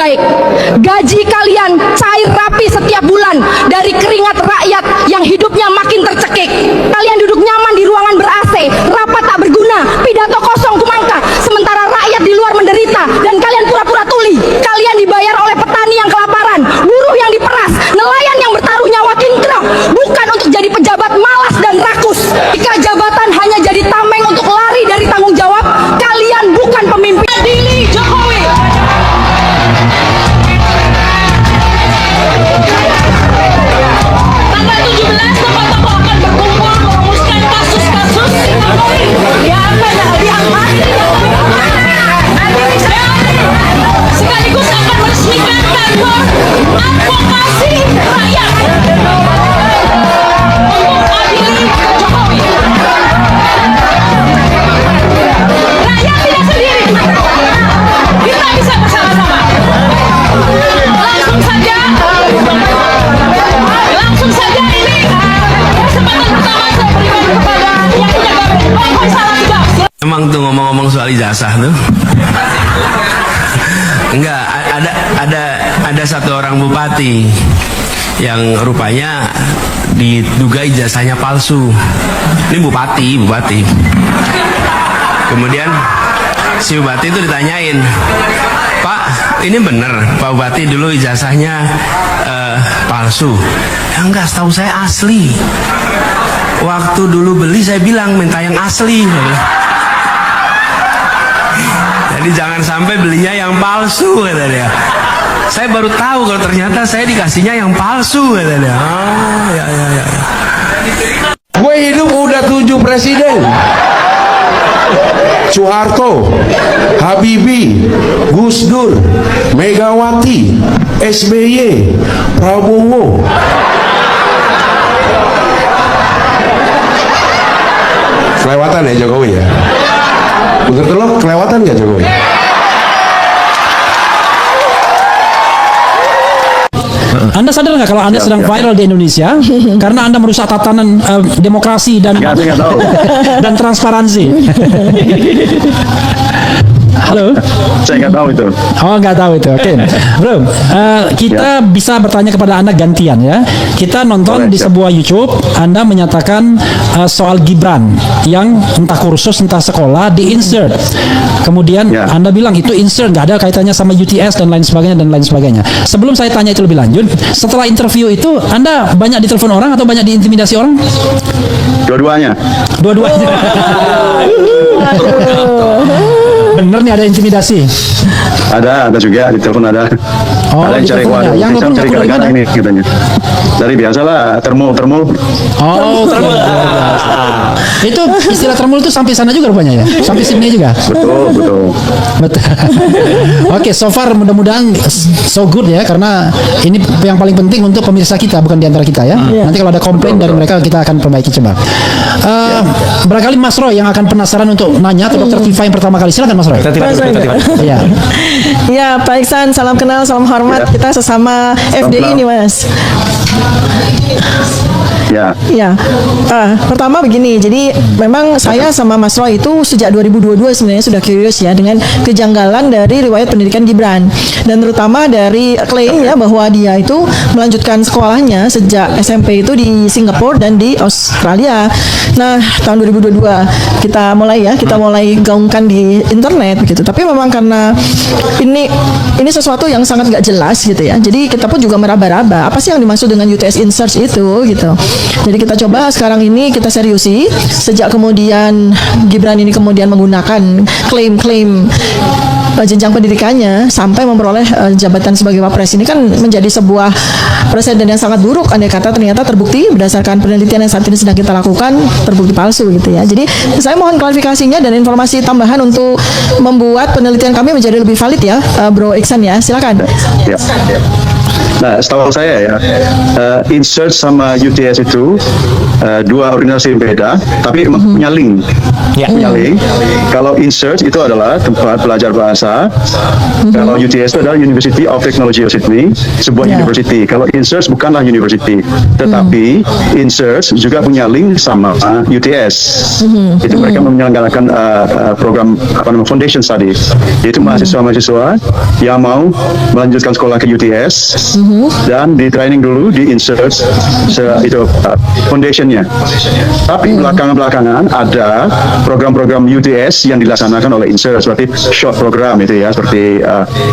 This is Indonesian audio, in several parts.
baik. Gaji kalian cair rapi setiap bulan dari keringat rakyat yang hidupnya makin tercekik. Kalian duduk nyaman di ruangan ber-AC, rapat tak berguna, pidato kosong kumangka, sementara rakyat di luar menderita dan kalian pura-pura tuli. Kalian dibayar oleh petani yang kelaparan, buruh yang diperas, nelayan yang bertaruh nyawa kinclong, bukan untuk jadi pejabat malas dan rakus. Jika jabatan hanya jadi tameng untuk lari dari tanggung jawab, kalian bukan pemimpin. Adili Jokowi. Tanggal 17 tokoh-tokoh akan berkumpul merumuskan kasus-kasus yang akan diangkat sekaligus akan meresmikan kantor advokasi rakyat untuk adili Jokowi. Rakyat tidak sendiri, kita bisa bersama-sama. Langsung saja ini kesempatan pertama saya berikan kepada yang punya gawe. Salah juga. Emang tuh ngomong-ngomong soal ijazah tuh. Enggak, ada satu orang bupati yang rupanya diduga ijazahnya palsu. Ini bupati. Kemudian si bupati itu ditanyain, "Pak, ini bener Pak Bupati dulu ijazahnya palsu?" "Ya enggak, setahu saya asli. Waktu dulu beli saya bilang minta yang asli." Jadi jangan sampai belinya yang palsu, kata dia. Saya baru tahu kalau ternyata saya dikasihnya yang palsu, kata dia. Oh, ya. Gue hidup udah 7 presiden. Soeharto, Habibie, Gus Dur, Megawati, SBY, Prabowo. Kelewatan ya Jokowi ya? Menurut lo kelewatan gak Jokowi? Anda sadar nggak kalau Anda sedang viral di Indonesia karena Anda merusak tatanan demokrasi dan dan transparansi? Halo? Saya nggak tahu itu. Oh, nggak tahu itu. Oke, Bro. Kita bisa bertanya kepada Anda gantian ya. Kita nonton di sebuah YouTube, Anda menyatakan soal Gibran yang entah kursus entah sekolah di insert. Kemudian Anda bilang itu insert nggak ada kaitannya sama UTS dan lain sebagainya. Sebelum saya tanya itu lebih lanjut, setelah interview itu Anda banyak ditelepon orang atau banyak diintimidasi orang? Dua-duanya. Bener nih ada intimidasi. Ada juga di telepon ada. Oh, ada yang cari waduh, yang cari gara-gara ini katanya. Dari biasalah termul. Oh, termul. Itu istilah termul itu sampai sana juga rupanya ya, sampai sini juga. Betul. Oke, so far mudah-mudahan so good ya, karena ini yang paling penting untuk pemirsa kita, bukan diantara kita ya. Nanti kalau ada komplain dari mereka kita akan perbaiki coba. Barangkali Mas Roy yang akan penasaran untuk nanya atau Dr. Tifa yang pertama kali, silakan Mas Roy. Iya. Ya, Pak Iksan, salam kenal, salam hormat. Kita sesama FDI nih, Mas. Ya. Pertama begini, jadi memang saya sama Mas Roy itu sejak 2022 sebenarnya sudah curious ya dengan kejanggalan dari riwayat pendidikan Gibran, dan terutama dari klaim ya bahwa dia itu melanjutkan sekolahnya sejak SMP itu di Singapura dan di Australia. Nah, tahun 2022 kita mulai gaungkan di internet begitu. Tapi memang karena ini sesuatu yang sangat nggak jelas gitu ya. Jadi kita pun juga meraba-raba apa sih yang dimaksud dengan UTS Insert itu gitu. Jadi kita coba sekarang ini kita seriusi sejak kemudian Gibran ini kemudian menggunakan klaim-klaim jenjang pendidikannya sampai memperoleh jabatan sebagai Wapres. Ini kan menjadi sebuah presiden yang sangat buruk andai kata ternyata terbukti berdasarkan penelitian yang saat ini sedang kita lakukan terbukti palsu gitu ya. Jadi saya mohon klarifikasinya dan informasi tambahan untuk membuat penelitian kami menjadi lebih valid ya, Bro Iksan ya. Silakan. Nah, setahu saya ya, InSearch sama UTS itu dua organisasi beda, tapi punya link. Ya. Punya link. Kalau InSearch itu adalah tempat belajar bahasa. Kalau UTS itu adalah University of Technology of Sydney, sebuah university. Kalau InSearch bukanlah university, tetapi InSearch juga punya link sama UTS. Itu mereka menyelenggarakan program foundation study, yaitu mahasiswa-mahasiswa yang mau melanjutkan sekolah ke UTS dan di training dulu di InSearch itu foundationnya. Tapi belakangan ada program-program UTS yang dilaksanakan oleh InSearch, seperti short program itu ya, seperti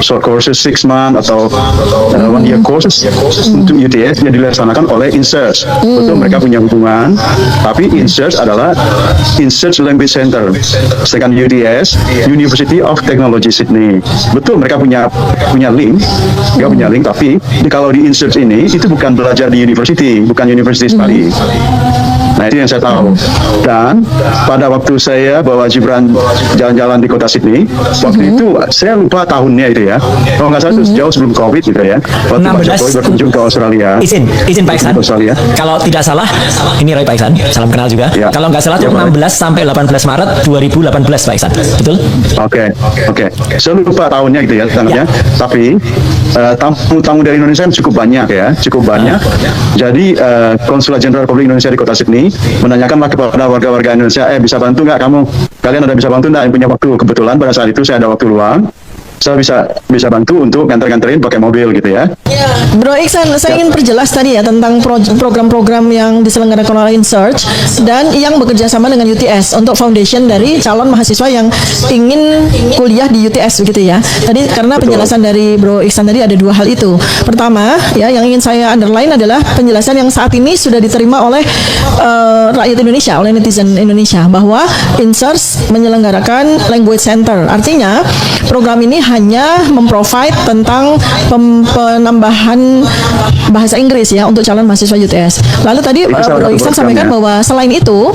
short courses 6 month atau 1 year courses untuk UTS yang dilaksanakan oleh InSearch. Betul, mereka punya hubungan, tapi InSearch adalah InSearch Language Center, sedangkan UTS University of Technology Sydney. Betul, mereka punya link, tapi kalau di InSearch ini itu bukan belajar di university, bukan university study. Nah, itu yang saya tahu. Dan pada waktu saya bawa Gibran jalan-jalan di kota Sydney, waktu itu saya lupa tahunnya itu ya. Kalau nggak salah itu jauh sebelum COVID gitu ya. Waktu Pak Jokowi berkunjung ke Australia. Izin Pak Iksan. Australia. Kalau tidak salah, ini Roy Pak Iksan, salam kenal juga. Ya. Kalau nggak salah itu 16 sampai 18 Maret 2018 Pak Iksan. Betul? Oke. Saya lupa tahunnya gitu ya, tanggalnya. Tapi tamu dari Indonesia cukup banyak ya, Jadi Konsulat Jenderal Republik Indonesia di kota Sydney menanyakanlah kepada warga-warga Indonesia, bisa bantu nggak kamu? Kalian ada bisa bantu nggak yang punya waktu? Kebetulan pada saat itu saya ada waktu luang. Saya bisa bantu untuk nganter-nganterin pakai mobil gitu ya. Bro Iksan, saya ingin perjelas tadi ya tentang program-program yang diselenggarakan oleh InSearch dan yang bekerja sama dengan UTS untuk foundation dari calon mahasiswa yang ingin kuliah di UTS begitu ya. Tadi karena penjelasan dari Bro Iksan tadi ada dua hal itu. Pertama, ya yang ingin saya underline adalah penjelasan yang saat ini sudah diterima oleh rakyat Indonesia, oleh netizen Indonesia, bahwa InSearch menyelenggarakan language center. Artinya program ini hanya memprovide tentang penambahan bahasa Inggris ya untuk calon mahasiswa UTS. Lalu tadi Bro Iksan sampaikan bahwa selain itu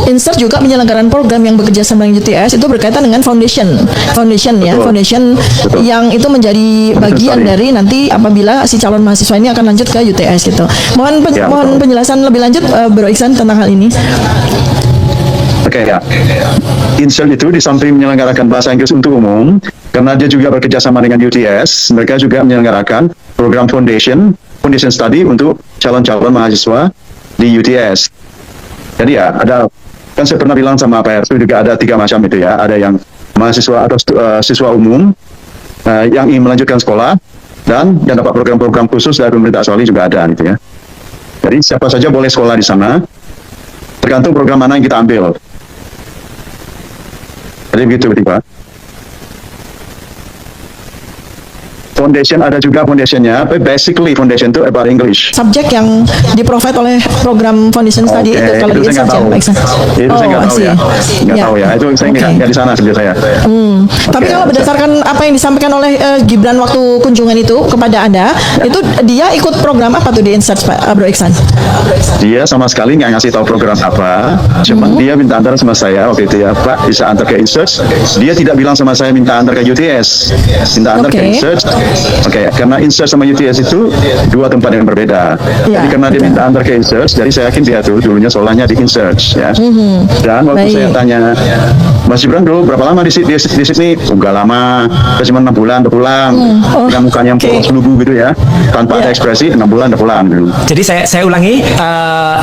InSearch juga menyelenggarakan program yang bekerja sama dengan UTS itu berkaitan dengan foundation yang itu menjadi bagian dari nanti apabila si calon mahasiswa ini akan lanjut ke UTS gitu. Mohon penjelasan lebih lanjut Bro Iksan tentang hal ini. Oke ya. InSearch itu di samping menyelenggarakan bahasa Inggris untuk umum, karena dia juga bekerja sama dengan UTS, mereka juga menyelenggarakan program foundation study untuk calon-calon mahasiswa di UTS. Jadi ya, kan saya pernah bilang sama Pak Ersu juga ada 3 macam itu ya. Ada yang mahasiswa atau siswa umum yang ingin melanjutkan sekolah dan yang dapat program-program khusus dari pemerintah Australia juga ada gitu ya. Jadi siapa saja boleh sekolah di sana, tergantung program mana yang kita ambil. Jadi begitu, Pak. Foundation ada juga foundationnya, but basically foundation itu about English. Subjek yang di-provide oleh program foundation study itu kalau di InSearch ya, Pak Iksan. Itu saya nggak tahu ya. Nggak tahu ya. Itu saya nggak di sana sebenarnya saya. Tapi kalau berdasarkan apa yang disampaikan oleh Gibran waktu kunjungan itu kepada Anda, itu dia ikut program apa tuh di InSearch, Pak Bro Iksan? Dia sama sekali nggak ngasih tahu program apa. Cuman dia minta antar sama saya waktu itu ya, Pak bisa antar ke InSearch. Dia tidak bilang sama saya minta antar ke UTS, minta antar ke InSearch. Oke, karena InSearch sama UTS itu 2 tempat yang berbeda. Jadi karena dia minta antar ke InSearch, jadi saya yakin dia tuh dulunya sekolahnya di InSearch ya. Dan waktu saya tanya, Mas Gibran dulu berapa lama di Sydney? Enggak lama, cuma 6 bulan udah pulang. Dengan mukanya yang polos lugu gitu ya, tanpa ada ekspresi, 6 bulan udah pulang gitu. Jadi saya ulangi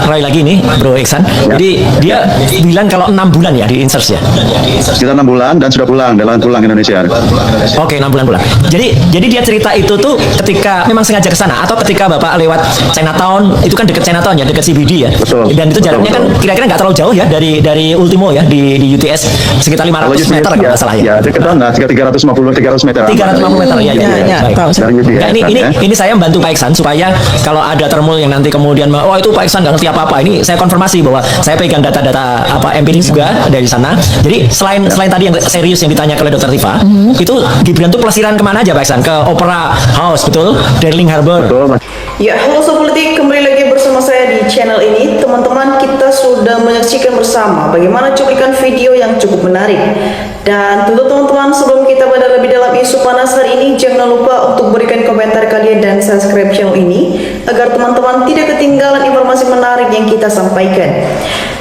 Roy lagi nih Bro Iksan. Jadi dia bilang kalau 6 bulan ya di InSearch ya. Kita 6 bulan dan sudah pulang Indonesia. Oke, 6 bulan pulang. Jadi dia cerita itu tuh ketika memang sengaja ke sana atau ketika Bapak lewat Chinatown, itu kan dekat Chinatown ya, dekat CBD ya. Betul. Dan itu jaraknya kan kira-kira nggak terlalu jauh ya dari Ultimo ya di UTS sekitar 500 meter kalau nggak salah ya. Ya, deketan lah, 300 meter. 350 meter ya. Tahu saya. Ini saya membantu Pak Iksan supaya kalau ada termul yang nanti kemudian itu Pak Iksan nggak ngerti apa-apa, ini saya konfirmasi bahwa saya pegang data-data empiris juga dari sana. Jadi selain tadi yang serius yang ditanya oleh Dr. Tifa, itu Gibran tuh pelesiran kemana aja Pak Iksan? Ke Opera House, betul? Darling Harbour. Betul, Mas. Ya, halo Sopolitik, kembali lagi bersama saya di channel ini, teman-teman, kita sudah menyaksikan bersama bagaimana cuplikan video yang cukup menarik. Dan tentu teman-teman, sebelum kita pada lebih dalam isu panas hari ini, jangan lupa untuk berikan komentar kalian dan subscribe channel ini agar teman-teman tidak ketinggalan informasi menarik yang kita sampaikan.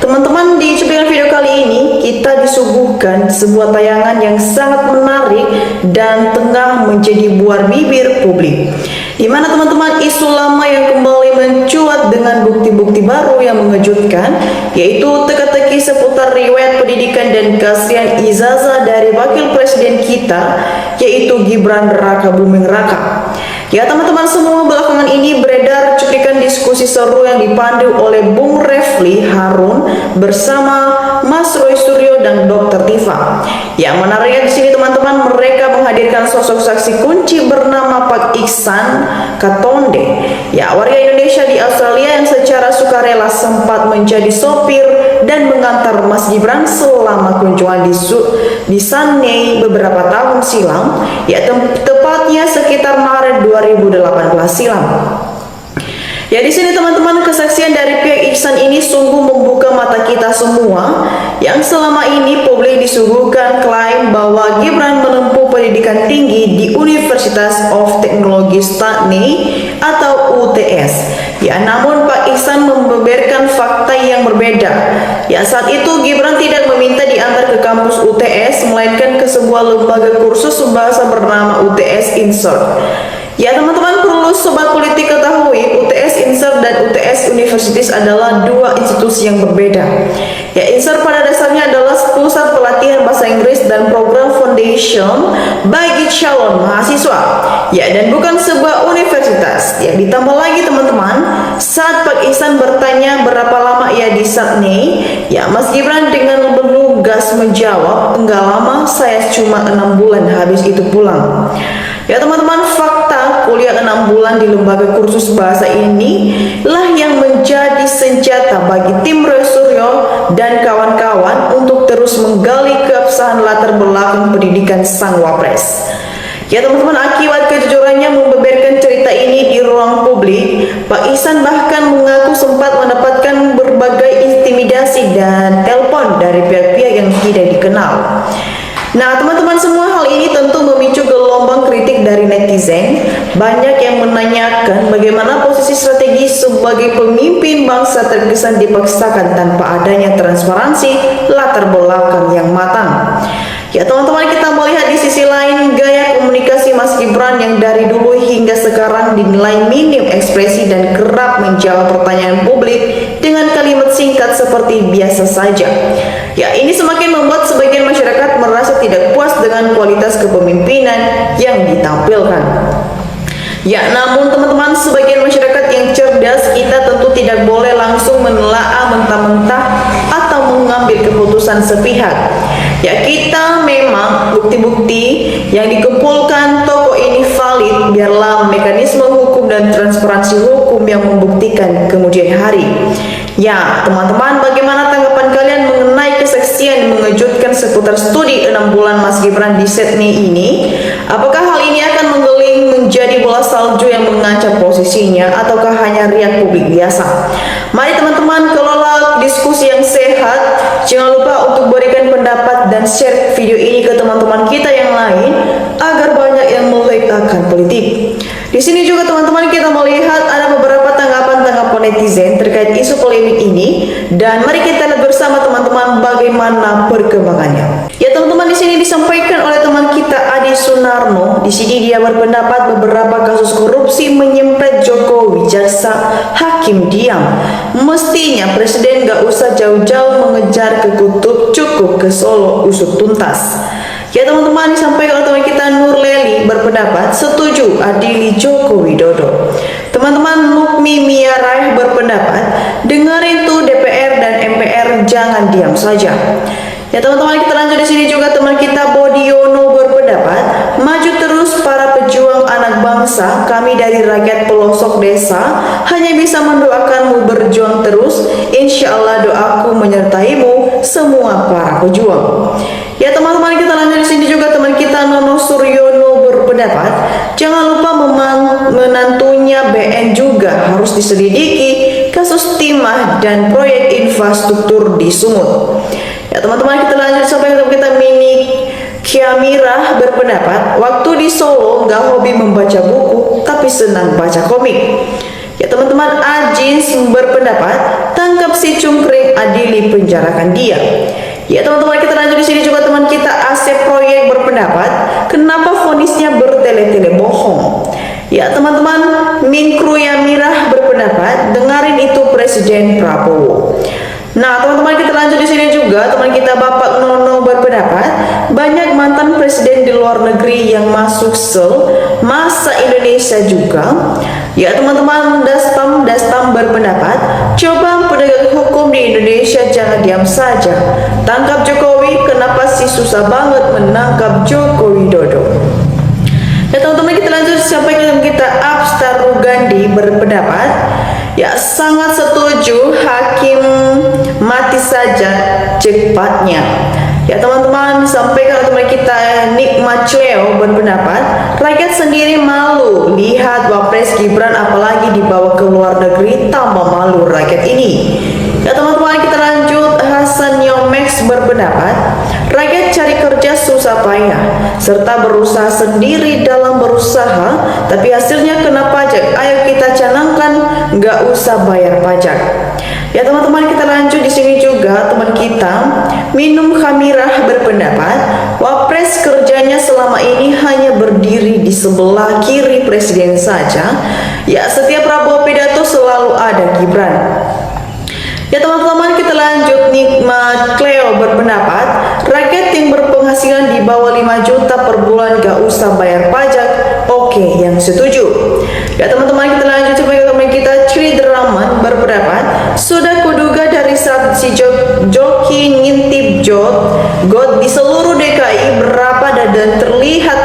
Teman-teman, di cuplikan video kali ini kita disuguhkan sebuah tayangan yang sangat menarik dan tengah menjadi buah bibir publik, di mana teman-teman isu lama yang kembali mencuat dengan bukti-bukti baru yang mengejutkan, yaitu teka-teki seputar riwayat pendidikan dan keaslian ijazah dari wakil presiden kita, yaitu Gibran Raka Buming Raka. Ya teman-teman semua, belakangan ini beredar cuplikan diskusi seru yang dipandu oleh Bung Refli Harun bersama Mas Roy Suryo dan Dr. Tifa. Yang menariknya di sini teman-teman, mereka menghadirkan sosok saksi kunci bernama Pak Iksan Katonde, ya warga Indonesia di Australia yang secara sukarela sempat menjadi sopir dan mengantar Mas Gibran selama kunjungan di Sydney beberapa tahun silam, ya tepatnya sekitar Maret 2018 silam. Ya di sini teman-teman, kesaksian dari pihak Iksan ini sungguh membuka mata kita semua yang selama ini publik disuguhkan klaim bahwa Gibran menempuh pendidikan tinggi di Universitas of Technology Sydney atau UTS. Ya namun Pak Iksan membeberkan fakta yang berbeda. Ya saat itu Gibran tidak meminta diantar ke kampus UTS, melainkan ke sebuah lembaga kursus bahasa bernama UTS Insert. Ya teman-teman, perlu sobat politik ketahui, UTS Insert dan UTS Universities adalah dua institusi yang berbeda. Ya, Insert pada dasarnya adalah pusat pelatihan bahasa Inggris dan program foundation bagi calon mahasiswa. Ya, dan bukan sebuah universitas. Ya, ditambah lagi teman-teman, saat Pak Iksan bertanya berapa lama ia di Sydney, ya Mas Gibran dengan lugas menjawab, enggak lama, saya cuma 6 bulan, habis itu pulang. Ya teman-teman, fakta kuliah 6 bulan di lembaga kursus bahasa ini lah yang menjadi senjata bagi tim Roy Suryo dan kawan-kawan untuk terus menggali keabsahan latar belakang pendidikan sang wapres. Ya teman-teman, akibat kejujurannya membeberkan cerita ini di ruang publik, Pak Iksan bahkan mengaku sempat mendapatkan berbagai intimidasi dan telepon dari pihak-pihak yang tidak dikenal. Nah teman-teman semua, hal ini tentu memicu gelombang kritik dari netizen. Banyak yang menanyakan bagaimana posisi strategi sebagai pemimpin bangsa terkesan dipaksakan tanpa adanya transparansi latar belakang yang matang. Ya teman-teman, kita melihat di sisi lain gaya komunikasi Mas Gibran yang dari dulu hingga sekarang dinilai minim ekspresi dan kerap menjawab pertanyaan publik dengan kalimat singkat seperti biasa saja. Ya, ini semakin membuat sebagian masyarakat merasa tidak puas dengan kualitas kepemimpinan yang ditampilkan. Ya, namun teman-teman, sebagian masyarakat yang cerdas, kita tentu tidak boleh langsung menelaah mentah-mentah atau mengambil keputusan sepihak. Ya, kita memang bukti-bukti yang dikumpulkan tokoh ini valid, biarlah mekanisme hukum dan transparansi hukum yang membuktikan kemudian hari. Ya, teman-teman, bagaimana tanggapan kalian mengenai kesaksian mengejutkan seputar studi 6 bulan Mas Gibran di Sydney ini? Apakah hal ini akan menggeling menjadi bola salju yang mengancam posisinya, ataukah hanya riak publik biasa? Mari teman-teman, kelola diskusi yang sehat. Jangan lupa untuk berikan pendapat dan share video ini ke teman-teman kita yang lain agar banyak yang melek akan politik. Di sini juga teman-teman, kita melihat ada beberapa tanggapan netizen terkait isu polemik ini, dan mari kita lihat bersama teman-teman bagaimana perkembangannya. Ya teman-teman, di sini disampaikan oleh teman kita Adi Sunarno. Di sini dia berpendapat beberapa kasus korupsi menyempet Jokowi, jaksa hakim diam. Mestinya presiden gak usah jauh-jauh mengejar ke kutub, cukup ke Solo usut tuntas. Ya teman-teman, disampaikan oleh teman kita Nur Leli berpendapat setuju adili Joko Widodo. Teman-teman Mukmi Mia Raih berpendapat dengerin tuh DPR dan MPR, jangan diam saja. Ya teman-teman, kita lanjut di sini juga teman kita Bodiono berpendapat maju terus para pejuang anak bangsa, kami dari rakyat pelosok desa hanya bisa mendoakanmu berjuang terus, insya Allah doaku menyertaimu semua para pejuang. Ya teman-teman, kita lanjut di sini juga teman kita Nono Suryono berpendapat jangan lupa menantunya BN juga harus diselidiki kasus timah dan proyek infrastruktur di Sumut. Ya teman-teman, kita lanjut sampai kita Mini Kiamira berpendapat waktu di Solo nggak hobi membaca buku tapi senang baca komik. Ya teman-teman, Ajins berpendapat tangkap si cungkring, adili penjarakan dia. Ya teman-teman, kita lanjut di sini juga teman kita Asep Proyek berpendapat kenapa vonisnya bertele-tele bohong. Ya teman-teman, Minkru Yamirah berpendapat dengarin itu Presiden Prabowo. Nah teman-teman, kita lanjut di sini juga teman kita Bapak Nono berpendapat banyak mantan presiden di luar negeri yang masuk sel masa Indonesia juga. Ya teman-teman, Dastam berpendapat coba penegak hukum di Indonesia jangan diam saja, tangkap Jokowi, kenapa sih susah banget menangkap Joko Widodo. Ya teman-teman, kita lanjut sampai kita Abstar Rugandi berpendapat ya sangat setuju, hakim mati saja cepatnya. Ya teman-teman, sampai ke teman kita Nikmat Cleo berpendapat rakyat sendiri malu lihat Wapres Gibran apalagi dibawa ke luar negeri, tambah malu rakyat ini. Ya teman-teman, kita lanjut Hasan Yomex berpendapat rakyat cari kerja susah payah serta berusaha sendiri dalam berusaha tapi hasilnya kena pajak, ayo kita canangkan nggak usah bayar pajak. Ya teman-teman, kita lanjut di sini juga teman kita Minum Khamirah berpendapat Wapres kerjanya selama ini hanya berdiri di sebelah kiri presiden saja. Ya setiap Prabowo pidato selalu ada Gibran. Ya teman-teman, kita lanjut Nikmat Cleo berpendapat rakyat yang berpenghasilan di bawah 5 juta per bulan gak usah bayar pajak. Oke, yang setuju. Ya teman-teman, kita lanjut sampai teman kita Cri Draman berpendapat sudah kuduga dari saat si Joki ngintip God di seluruh DKI berapa dan terlihat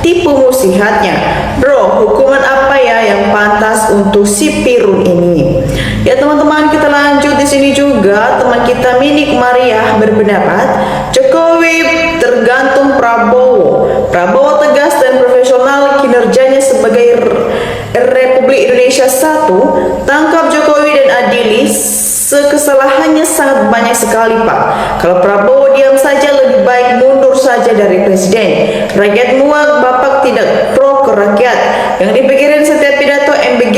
tipu musihatnya. Bro, hukuman apa ya yang pantas untuk si Pirun ini? Ya teman-teman, kita lanjut di sini juga teman kita Minik Maria berpendapat Jokowi tergantung Prabowo. Prabowo tegas dan profesional kinerjanya sebagai Republik Indonesia 1, tangkap Jokowi dan adili. Kesalahannya sangat banyak sekali Pak. Kalau Prabowo diam saja lebih baik mundur saja dari presiden. Rakyat muak, Bapak tidak pro ke rakyat. Yang dipikirin setiap pidato MBG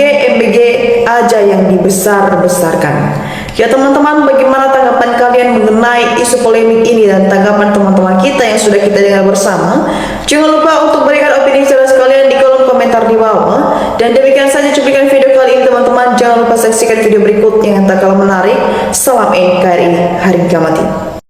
aja yang dibesar-besarkan. Ya teman-teman, bagaimana tanggapan kalian mengenai isu polemik ini dan tanggapan teman-teman kita yang sudah kita dengar bersama? Jangan lupa untuk berikan opini jelas kalian di kolom komentar di bawah. Dan demikian saja cuplikan video kali ini teman-teman. Jangan lupa saksikan video berikut yang tak kalah menarik. Salam NKRI, Harga Mati.